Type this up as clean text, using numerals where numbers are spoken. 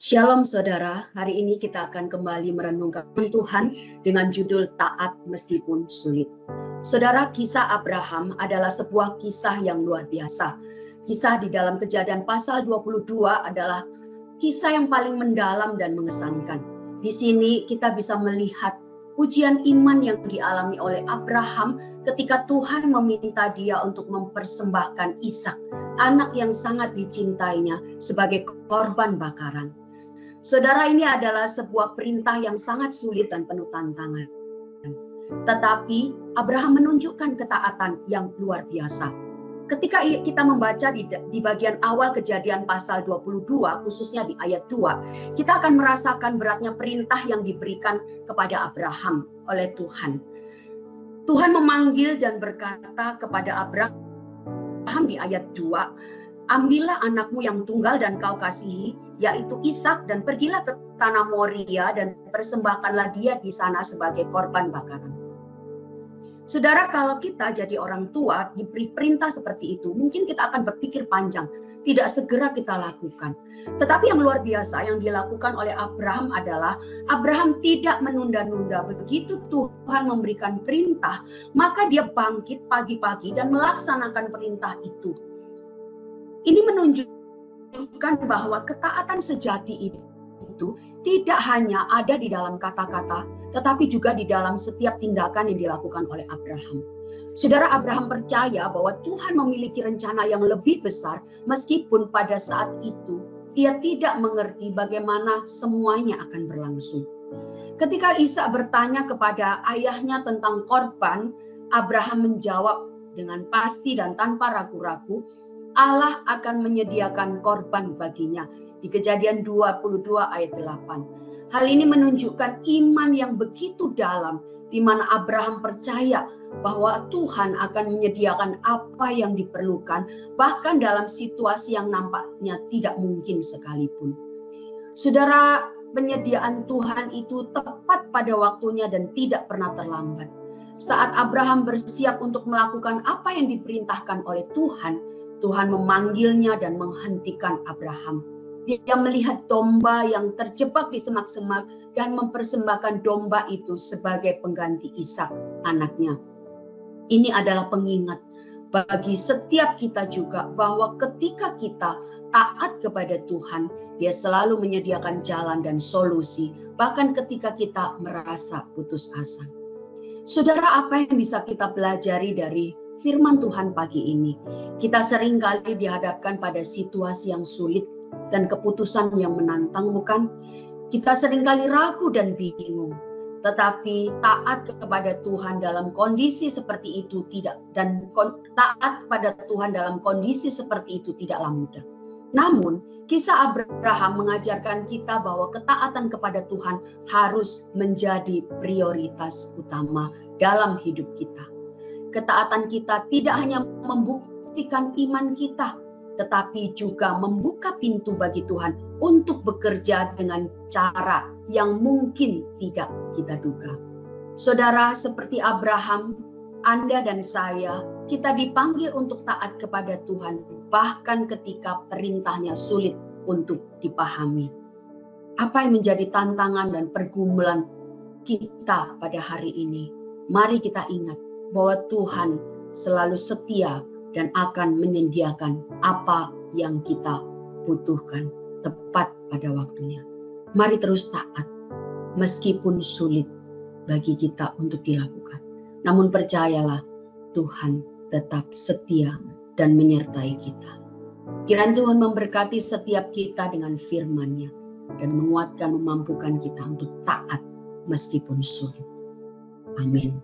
Shalom saudara, hari ini kita akan kembali merenungkan Tuhan dengan judul taat meskipun sulit. Saudara, kisah Abraham adalah sebuah kisah yang luar biasa. Kisah di dalam Kejadian pasal 22 adalah kisah yang paling mendalam dan mengesankan. Di sini kita bisa melihat ujian iman yang dialami oleh Abraham ketika Tuhan meminta dia untuk mempersembahkan Ishak, anak yang sangat dicintainya, sebagai korban bakaran. Saudara, ini adalah sebuah perintah yang sangat sulit dan penuh tantangan. Tetapi Abraham menunjukkan ketaatan yang luar biasa. Ketika kita membaca di bagian awal Kejadian pasal 22, khususnya di ayat 2, kita akan merasakan beratnya perintah yang diberikan kepada Abraham oleh Tuhan. Tuhan memanggil dan berkata kepada Abraham di ayat 2, ambillah anakmu yang tunggal dan kau kasihi, yaitu Ishak, dan pergilah ke tanah Moria dan persembahkanlah dia di sana sebagai korban bakaran. Saudara, kalau kita jadi orang tua diberi perintah seperti itu, mungkin kita akan berpikir panjang, tidak segera kita lakukan. Tetapi yang luar biasa yang dilakukan oleh Abraham adalah Abraham tidak menunda-nunda. Begitu Tuhan memberikan perintah, maka dia bangkit pagi-pagi dan melaksanakan perintah itu. Ini menunjukkan bahwa ketaatan sejati itu tidak hanya ada di dalam kata-kata, tetapi juga di dalam setiap tindakan yang dilakukan oleh Abraham. Saudara, Abraham percaya bahwa Tuhan memiliki rencana yang lebih besar, meskipun pada saat itu ia tidak mengerti bagaimana semuanya akan berlangsung. Ketika Ishak bertanya kepada ayahnya tentang korban, Abraham menjawab dengan pasti dan tanpa ragu-ragu, Allah akan menyediakan korban baginya. Di Kejadian 22 ayat 8. Hal ini menunjukkan iman yang begitu dalam, di mana Abraham percaya bahwa Tuhan akan menyediakan apa yang diperlukan, bahkan dalam situasi yang nampaknya tidak mungkin sekalipun. Saudara, penyediaan Tuhan itu tepat pada waktunya dan tidak pernah terlambat. Saat Abraham bersiap untuk melakukan apa yang diperintahkan oleh Tuhan, Tuhan memanggilnya dan menghentikan Abraham. Dia melihat domba yang terjebak di semak-semak dan mempersembahkan domba itu sebagai pengganti Ishak, anaknya. Ini adalah pengingat bagi setiap kita juga bahwa ketika kita taat kepada Tuhan, Dia selalu menyediakan jalan dan solusi, bahkan ketika kita merasa putus asa. Saudara, apa yang bisa kita pelajari dari firman Tuhan pagi ini? Kita seringkali dihadapkan pada situasi yang sulit dan keputusan yang menantang, bukan? Kita seringkali ragu dan bingung. Tetapi taat kepada Tuhan dalam kondisi seperti itu taat pada Tuhan dalam kondisi seperti itu tidaklah mudah. Namun, kisah Abraham mengajarkan kita bahwa ketaatan kepada Tuhan harus menjadi prioritas utama dalam hidup kita. Ketaatan kita tidak hanya membuktikan iman kita, tetapi juga membuka pintu bagi Tuhan untuk bekerja dengan cara yang mungkin tidak kita duga. Saudara, seperti Abraham, Anda dan saya, kita dipanggil untuk taat kepada Tuhan, bahkan ketika perintahnya sulit untuk dipahami. Apa yang menjadi tantangan dan pergumulan kita pada hari ini? Mari kita ingat bahwa Tuhan selalu setia dan akan menyediakan apa yang kita butuhkan tepat pada waktunya. Mari terus taat, meskipun sulit bagi kita untuk dilakukan. Namun percayalah, Tuhan tetap setia dan menyertai kita. Kiranya Tuhan memberkati setiap kita dengan firman-Nya dan menguatkan, memampukan kita untuk taat meskipun sulit. Amin.